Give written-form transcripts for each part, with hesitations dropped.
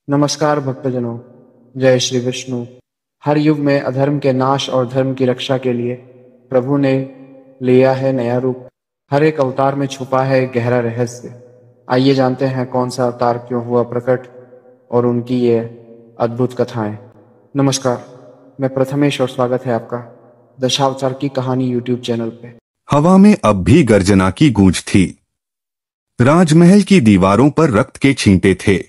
नमस्कार भक्तजनों, जय श्री विष्णु। हर युग में अधर्म के नाश और धर्म की रक्षा के लिए प्रभु ने लिया है नया रूप। हर एक अवतार में छुपा है एक गहरा रहस्य। आइए जानते हैं कौन सा अवतार क्यों हुआ प्रकट और उनकी ये अद्भुत कथाएं। नमस्कार, मैं प्रथमेश और स्वागत है आपका दशावतार की कहानी यूट्यूब चैनल पे। हवा में अब भी गर्जना की गूंज थी। राजमहल की दीवारों पर रक्त के छींटे थे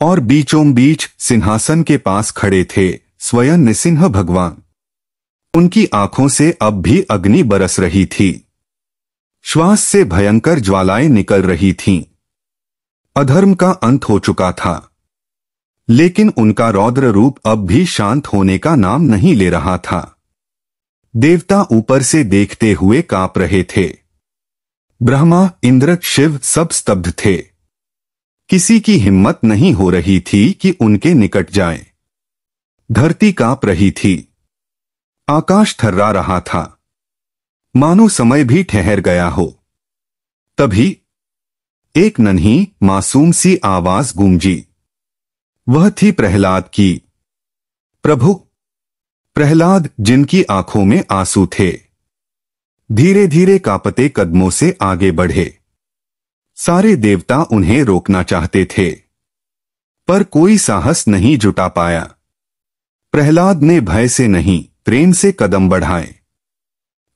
और बीचों बीच सिंहासन के पास खड़े थे स्वयं नृसिंह भगवान। उनकी आंखों से अब भी अग्नि बरस रही थी। श्वास से भयंकर ज्वालाएं निकल रही थीं। अधर्म का अंत हो चुका था, लेकिन उनका रौद्र रूप अब भी शांत होने का नाम नहीं ले रहा था। देवता ऊपर से देखते हुए कांप रहे थे। ब्रह्मा, इंद्र, शिव सब स्तब्ध थे। किसी की हिम्मत नहीं हो रही थी कि उनके निकट जाए। धरती कांप रही थी। आकाश थर्रा रहा था, मानो समय भी ठहर गया हो। तभी एक नन्ही मासूम सी आवाज गूंजी। वह थी प्रहलाद की। प्रभु! प्रहलाद, जिनकी आंखों में आंसू थे, धीरे धीरे कांपते कदमों से आगे बढ़े। सारे देवता उन्हें रोकना चाहते थे, पर कोई साहस नहीं जुटा पाया। प्रहलाद ने भय से नहीं, प्रेम से कदम बढ़ाए।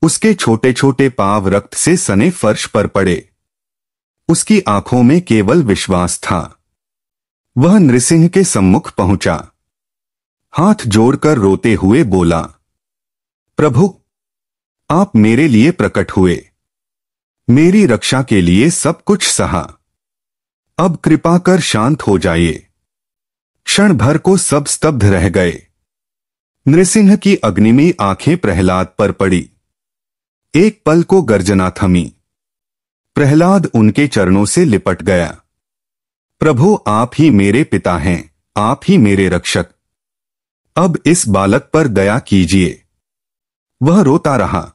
उसके छोटे छोटे पांव रक्त से सने फर्श पर पड़े। उसकी आंखों में केवल विश्वास था। वह नृसिंह के सम्मुख पहुंचा। हाथ जोड़कर रोते हुए बोला, प्रभु, आप मेरे लिए प्रकट हुए, मेरी रक्षा के लिए सब कुछ सहा। अब कृपा कर शांत हो जाइए। क्षण भर को सब स्तब्ध रह गए। नृसिंह की अग्निमयी आंखें प्रहलाद पर पड़ी। एक पल को गर्जना थमी। प्रहलाद उनके चरणों से लिपट गया। प्रभु, आप ही मेरे पिता हैं, आप ही मेरे रक्षक। अब इस बालक पर दया कीजिए। वह रोता रहा।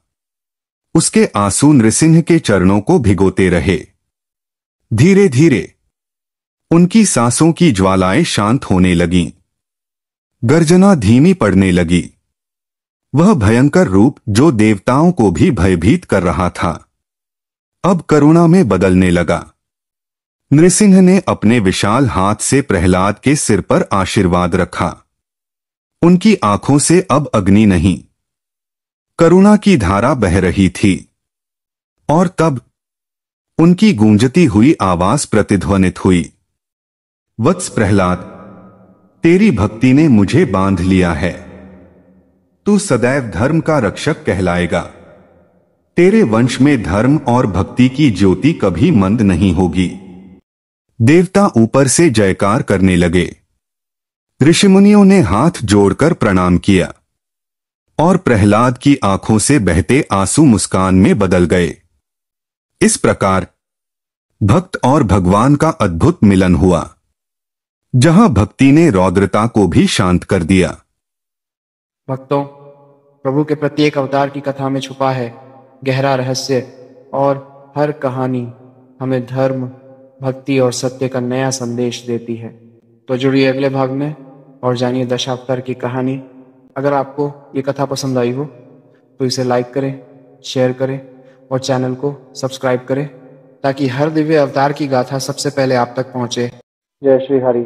उसके आंसू नृसिंह के चरणों को भिगोते रहे। धीरे धीरे उनकी सांसों की ज्वालाएं शांत होने लगीं। गर्जना धीमी पड़ने लगी। वह भयंकर रूप जो देवताओं को भी भयभीत कर रहा था, अब करुणा में बदलने लगा। नृसिंह ने अपने विशाल हाथ से प्रहलाद के सिर पर आशीर्वाद रखा। उनकी आंखों से अब अग्नि नहीं, करुणा की धारा बह रही थी। और तब उनकी गूंजती हुई आवाज प्रतिध्वनित हुई, वत्स प्रहलाद, तेरी भक्ति ने मुझे बांध लिया है। तू सदैव धर्म का रक्षक कहलाएगा। तेरे वंश में धर्म और भक्ति की ज्योति कभी मंद नहीं होगी। देवता ऊपर से जयकार करने लगे। ऋषिमुनियों ने हाथ जोड़कर प्रणाम किया और प्रहलाद की आंखों से बहते आंसू मुस्कान में बदल गए। इस प्रकार भक्त और भगवान का अद्भुत मिलन हुआ, जहां भक्ति ने रौद्रता को भी शांत कर दिया। भक्तों, प्रभु के प्रत्येक अवतार की कथा में छुपा है गहरा रहस्य और हर कहानी हमें धर्म, भक्ति और सत्य का नया संदेश देती है। तो जुड़िए अगले भाग में और जानिए दशावतार की कहानी। अगर आपको ये कथा पसंद आई हो तो इसे लाइक करें, शेयर करें और चैनल को सब्सक्राइब करें, ताकि हर दिव्य अवतार की गाथा सबसे पहले आप तक पहुंचे। जय श्री हरि।